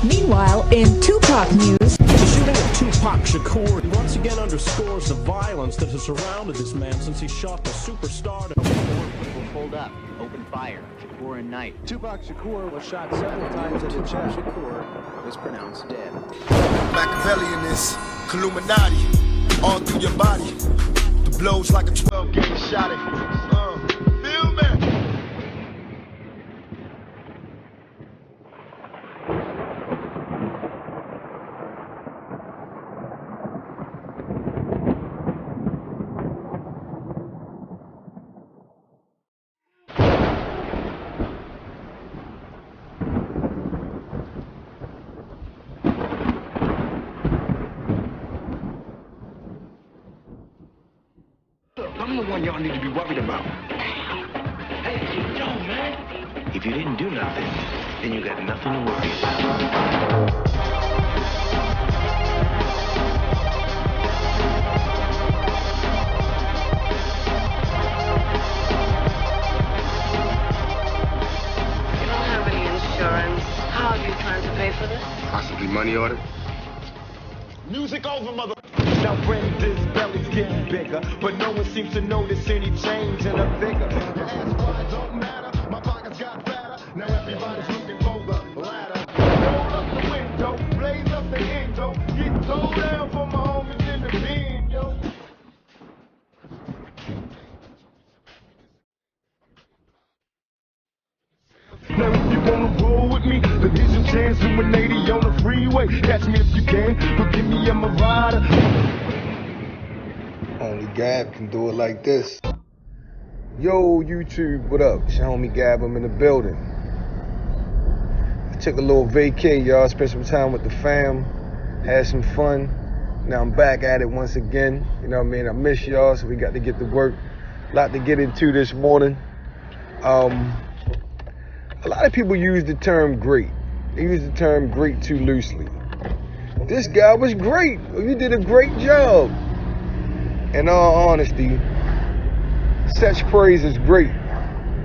Meanwhile, in Tupac news, The shooting of Tupac Shakur once again underscores the violence that has surrounded this man since he shot the superstar. People pulled up, opened fire. Shakur and Knight. Tupac Shakur was shot several times in the chest. Shakur was pronounced dead. Machiavellianist, Illuminati, all through your body. The blows like a 12-gauge shot at feel me? I'm the one y'all need to be worried about. Hey, yo, man. If you didn't do nothing, then you got nothing to worry about. You don't have any insurance. How are you trying to pay for this? Possibly money order. Music over, mother. Now Brenda's belly's getting bigger, but no one seems to notice any change in her figure. Your ass wide don't matter, my pockets got fatter. Now everybody's looking for the ladder. Roll up the window, blaze up the endo, get towed down for my homies in the bin, yo. Now if you wanna roll with me, then here's your chance to 180 on the freeway. Catch me if you can, but give me a rider. Only Gab can do it like this. Yo, YouTube, what up? It's your homie Gab, I'm in the building. I took a little vacay, y'all. Spent some time with the fam, had some fun. Now I'm back at it once again. You know what I mean? I miss y'all, so we got to get to work. A lot to get into this morning. A lot of people use the term great. They use the term great too loosely. This guy was great. You did a great job. In all honesty, such praise is great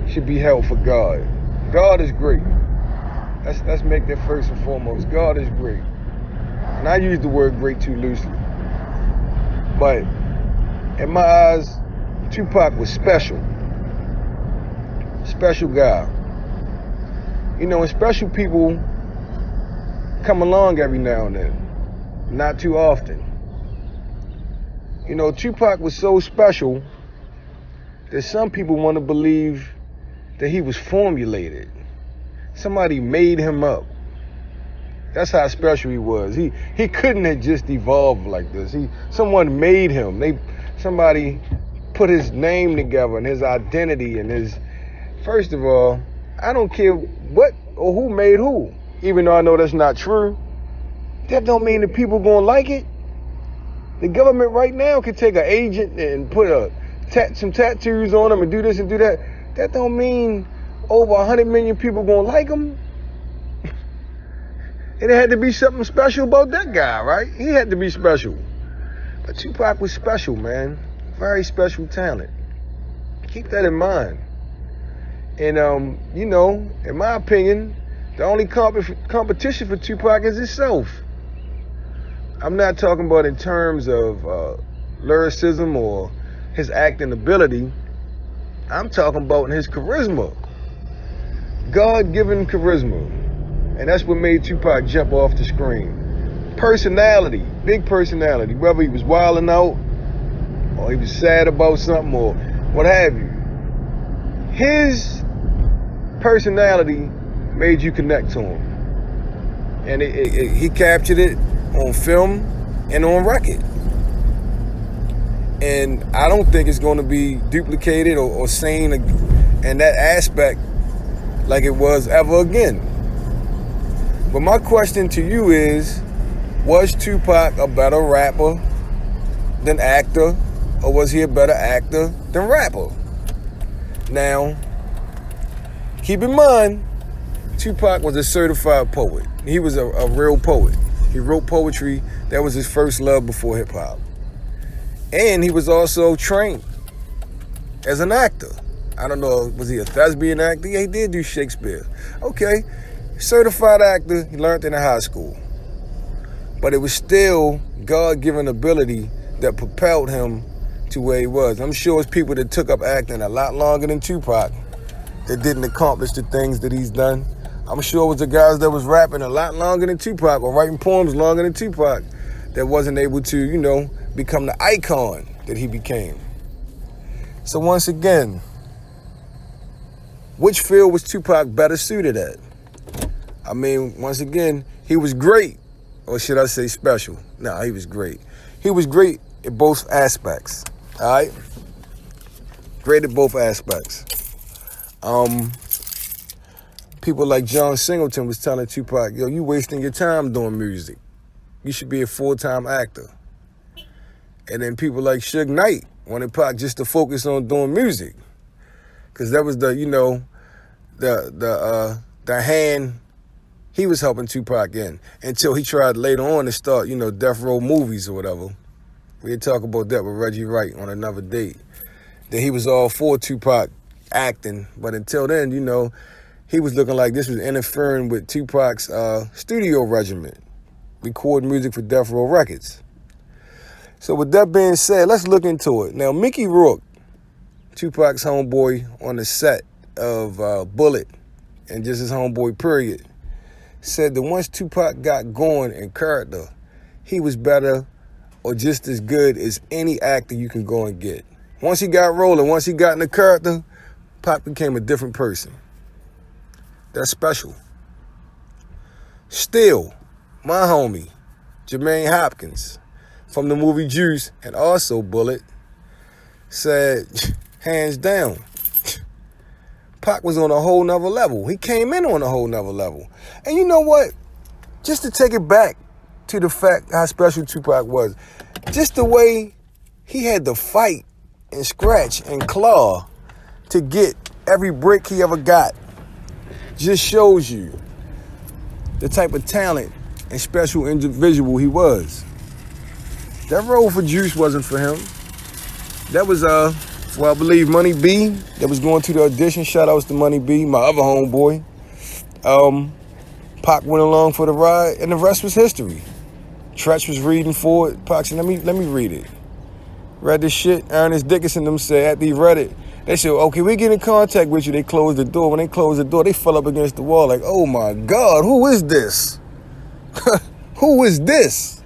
should be held for God. God is great. Let's make that first and foremost. God is great. And I use the word great too loosely. But in my eyes, Tupac was special. Special guy. You know, and special people come along every now and then. Not too often. You know, Tupac was so special that some people want to believe that he was formulated. Somebody made him up. That's how special he was. He couldn't have just evolved like this. Someone made him. Somebody put his name together and his identity and his. First of all, I don't care what or who made who. Even though I know that's not true, that don't mean that people gonna like it. The government right now can take an agent and put some tattoos on him and do this and do that. That don't mean over 100 million people gonna like him. It had to be something special about that guy, right? He had to be special. But Tupac was special, man. Very special talent. Keep that in mind. And, you know, in my opinion, the only competition for Tupac is himself. I'm not talking about in terms of lyricism or his acting ability. I'm talking about in his charisma. God-given charisma. And that's what made Tupac jump off the screen. Personality, big personality. Whether he was wilding out or he was sad about something or what have you. His personality made you connect to him. And he captured it on film and on record. And I don't think it's going to be duplicated or seen in that aspect like it was ever again. But my question to you is, was Tupac a better rapper than actor, or was he a better actor than rapper? Now, keep in mind, Tupac was a certified poet. He was a real poet. He wrote poetry. That was his first love before hip-hop. And he was also trained as an actor. I don't know, was he a thespian actor? Yeah, he did do Shakespeare. Okay, certified actor, he learned in high school. But it was still God-given ability that propelled him to where he was. I'm sure it's people that took up acting a lot longer than Tupac that didn't accomplish the things that he's done. I'm sure it was the guys that was rapping a lot longer than Tupac or writing poems longer than Tupac that wasn't able to, become the icon that he became. So once again, which field was Tupac better suited at? I mean, once again, he was great, or should I say special? No, he was great. He was great at both aspects, all right? Great at both aspects. People like John Singleton was telling Tupac, yo, you wasting your time doing music. You should be a full-time actor. And then people like Suge Knight wanted Pac just to focus on doing music. Because that was the hand he was helping Tupac in. Until he tried later on to start, Death Row movies or whatever. We'll talk about that with Reggie Wright on another date. That he was all for Tupac acting. But until then, he was looking like this was interfering with Tupac's studio regimen. Recording music for Death Row Records. So with that being said, let's look into it. Now, Mickey Rourke, Tupac's homeboy on the set of Bullet, and just his homeboy period, said that once Tupac got going in character, he was better or just as good as any actor you can go and get. Once he got rolling, once he got in the character, Pac became a different person. That's special. Still, my homie, Jermaine Hopkins, from the movie Juice and also Bullet, said, hands down, Pac was on a whole nother level. He came in on a whole nother level. And you know what? Just to take it back to the fact how special Tupac was, just the way he had to fight and scratch and claw to get every break he ever got just shows you the type of talent and special individual he was. That role for Juice wasn't for him. That was for, I believe, Money B that was going to the audition. Shout outs to Money B, my other homeboy. Pac went along for the ride, and the rest was history. Tretch was reading for it. Pac said, let me read it. Read this shit. Ernest Dickinson them said, after he read it, they said, okay, we get in contact with you. They closed the door. When they closed the door, they fell up against the wall like, oh my God, who is this? Who is this?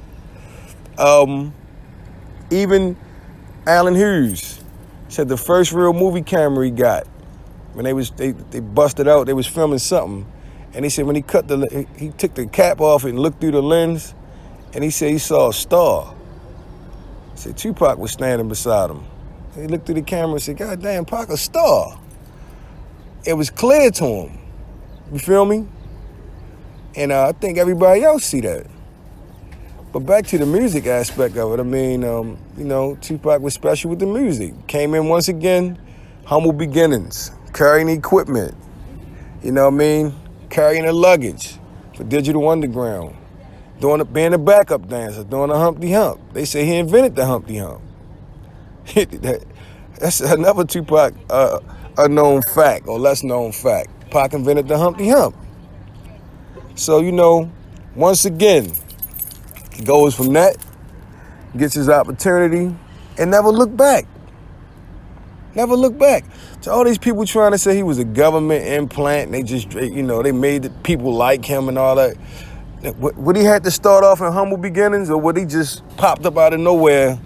Even Alan Hughes said the first real movie camera he got, when they busted out, they was filming something, and he said when he took the cap off and looked through the lens, and he said he saw a star. He said Tupac was standing beside him. And he looked through the camera and said, God damn, Pac, a star. It was clear to him. You feel me? And I think everybody else see that. But back to the music aspect of it, I mean, Tupac was special with the music. Came in once again, humble beginnings, carrying equipment, carrying the luggage for Digital Underground, being a backup dancer, doing a Humpty Hump. They say he invented the Humpty Hump. That's another Tupac unknown fact or less known fact. Pac invented the Humpty Hump. So, once again, he goes from that, gets his opportunity, and never look back. Never look back. To all these people trying to say he was a government implant, and they just, they made the people like him and all that. Would he have to start off in humble beginnings, or would he just popped up out of nowhere?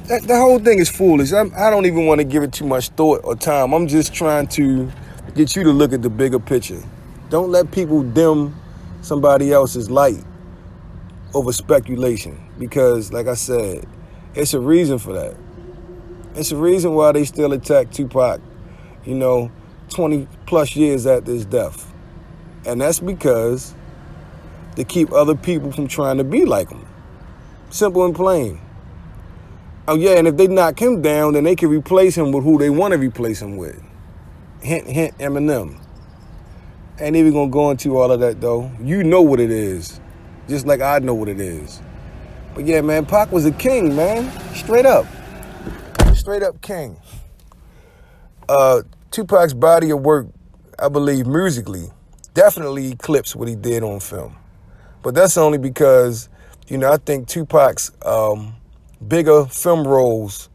The whole thing is foolish. I don't even want to give it too much thought or time. I'm just trying to get you to look at the bigger picture. Don't let people dim somebody else's light over speculation, because, like I said, it's a reason for that. It's a reason why they still attack Tupac, 20 plus years after his death. And that's because they keep other people from trying to be like him. Simple and plain. Oh yeah, and if they knock him down, then they can replace him with who they want to replace him with. Hint, hint, Eminem. Ain't even gonna go into all of that though. You know what it is. Just like I know what it is. But yeah, man, Pac was a king, man. Straight up. straight up king. Tupac's body of work, I believe musically, definitely eclipsed what he did on film. But that's only because, I think Tupac's bigger film roles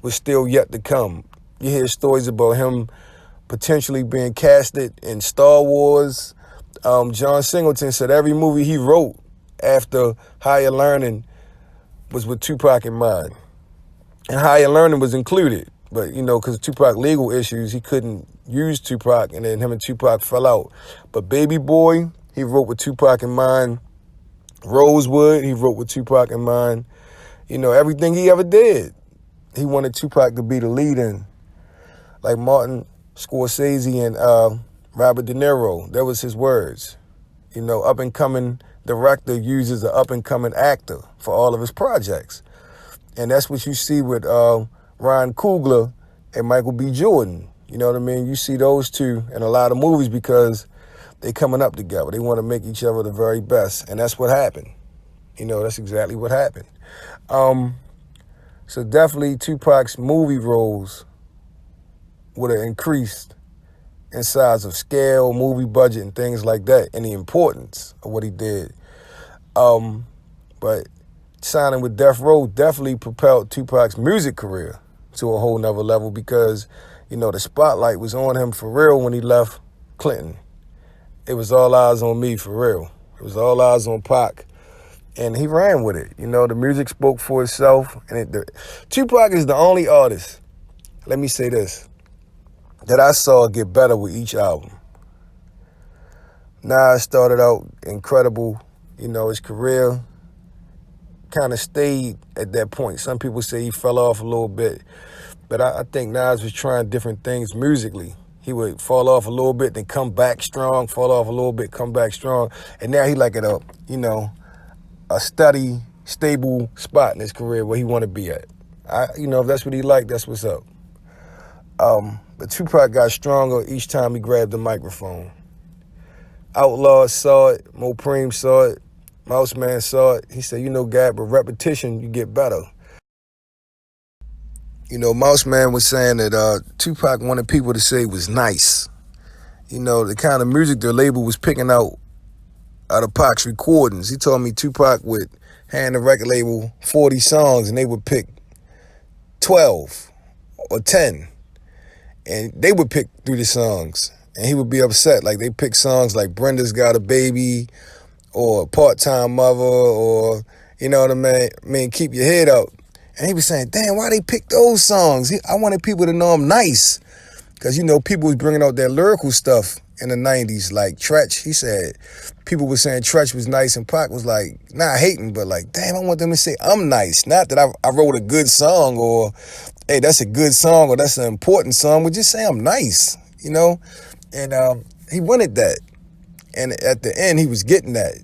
were still yet to come. You hear stories about him potentially being casted in Star Wars. John Singleton said every movie he wrote after Higher Learning was with Tupac in mind. And Higher Learning was included. But, because of Tupac legal issues, he couldn't use Tupac, and then him and Tupac fell out. But Baby Boy, he wrote with Tupac in mind. Rosewood, he wrote with Tupac in mind. Everything he ever did, he wanted Tupac to be the lead in. Like Martin Scorsese and Robert De Niro, that was his words. Up-and-coming director uses an up-and-coming actor for all of his projects. And that's what you see with Ryan Coogler and Michael B. Jordan. You know what I mean? You see those two in a lot of movies because they coming up together. They want to make each other the very best. And that's what happened. That's exactly what happened. So definitely Tupac's movie roles would have increased in size of scale, movie budget, and things like that, and the importance of what he did. But signing with Death Row definitely propelled Tupac's music career to a whole nother level because, the spotlight was on him for real when he left Clinton. It was all eyes on me for real. It was all eyes on Pac. And he ran with it. The music spoke for itself. And Tupac is the only artist, let me say this, that I saw get better with each album. Nas started out incredible. His career kind of stayed at that point. Some people say he fell off a little bit. But I think Nas was trying different things musically. He would fall off a little bit, then come back strong, fall off a little bit, come back strong. And now he like at a steady, stable spot in his career where he want to be at. If that's what he liked, that's what's up. But Tupac got stronger each time he grabbed the microphone. Outlaw saw it, Mopreme saw it, Mouse Man saw it. He said, Gab, with repetition, you get better. Mouse Man was saying that Tupac wanted people to say it was nice. The kind of music the label was picking out of Pac's recordings. He told me Tupac would hand the record label 40 songs and they would pick 12 or 10. And they would pick through the songs. And he would be upset. Like they pick songs like Brenda's Got a Baby or Part-Time Mother or, what I mean, Keep Your Head Up. And he was saying, damn, why they pick those songs? I wanted people to know I'm nice. Because, people was bringing out that lyrical stuff in the 90s, like Tretch. He said, people were saying Tretch was nice, and Pac was like, not hating, but like, damn, I want them to say I'm nice. Not that I wrote a good song or, hey, that's a good song or that's an important song, but just say I'm nice, And he wanted that. And at the end, he was getting that.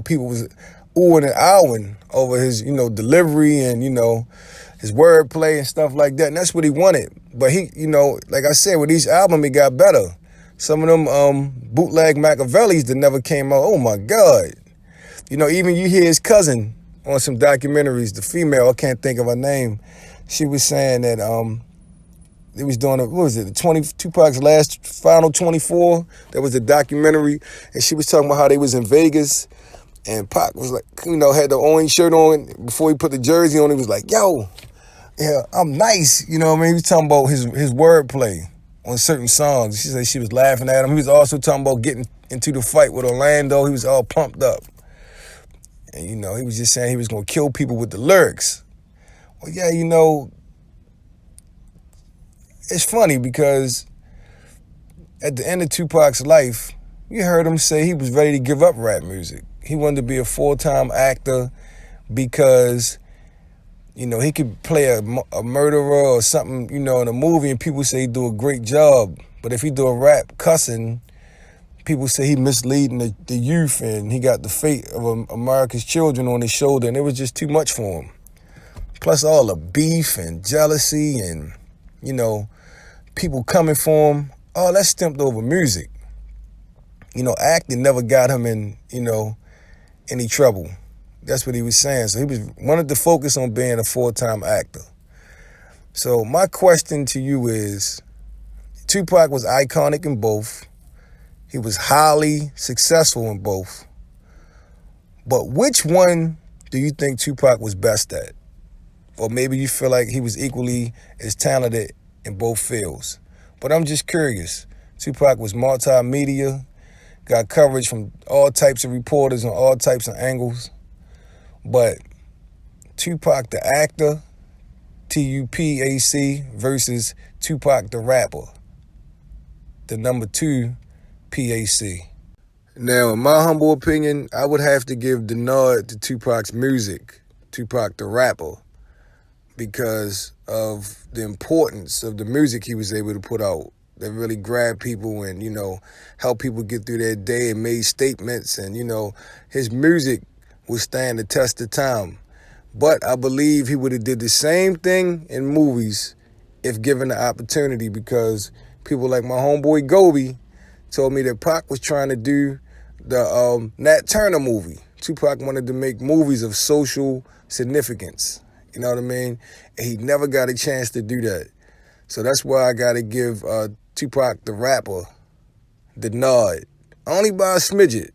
People was oohing and ahhing over his, delivery and, his wordplay and stuff like that. And that's what he wanted. But he, like I said, with each album, he got better. Some of them bootleg Machiavellis that never came out, oh my God. Even you hear his cousin on some documentaries, the female, I can't think of her name. She was saying that they was doing, Tupac's last Final 24. That was the documentary. And she was talking about how they was in Vegas. And Pac was like, had the orange shirt on. Before he put the jersey on, he was like, yo, yeah, I'm nice. He was talking about his wordplay on certain songs. She said she was laughing at him. He was also talking about getting into the fight with Orlando. He was all pumped up. And, he was just saying he was going to kill people with the lyrics. Well, yeah, it's funny because at the end of Tupac's life, you heard him say he was ready to give up rap music. He wanted to be a full-time actor because, he could play a murderer or something, in a movie, and people say he do a great job. But if he do a rap cussing, people say he misleading the youth and he got the fate of America's children on his shoulder, and it was just too much for him. Plus all the beef and jealousy and, people coming for him, all that stemmed over music. Acting never got him in, any trouble. That's what he was saying. So he wanted to focus on being a full-time actor. So my question to you is, Tupac was iconic in both. He was highly successful in both. But which one do you think Tupac was best at? Or maybe you feel like he was equally as talented in both fields. But I'm just curious. Tupac was multimedia, got coverage from all types of reporters on all types of angles. But Tupac the actor, Tupac versus Tupac the rapper, the number 2 PAC. Now, in my humble opinion, I would have to give the nod to Tupac's music, Tupac the rapper, because of the importance of the music he was able to put out that really grabbed people and, helped people get through their day and made statements. And, his music would stand the test of time. But I believe he would have did the same thing in movies if given the opportunity, because people like my homeboy Gobi told me that Pac was trying to do the Nat Turner movie. Tupac wanted to make movies of social significance. You know what I mean? And he never got a chance to do that. So that's why I got to give Tupac the rapper the nod. Only by a smidget.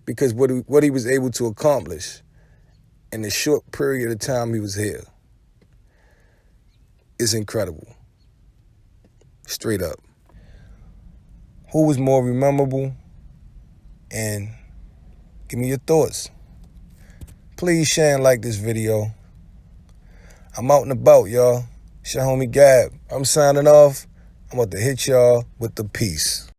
Because what he was able to accomplish in the short period of time he was here is incredible. Straight up. Who was more memorable? And give me your thoughts. Please share and like this video. I'm out and about, y'all. It's your homie Gab. I'm signing off. I'm about to hit y'all with the peace.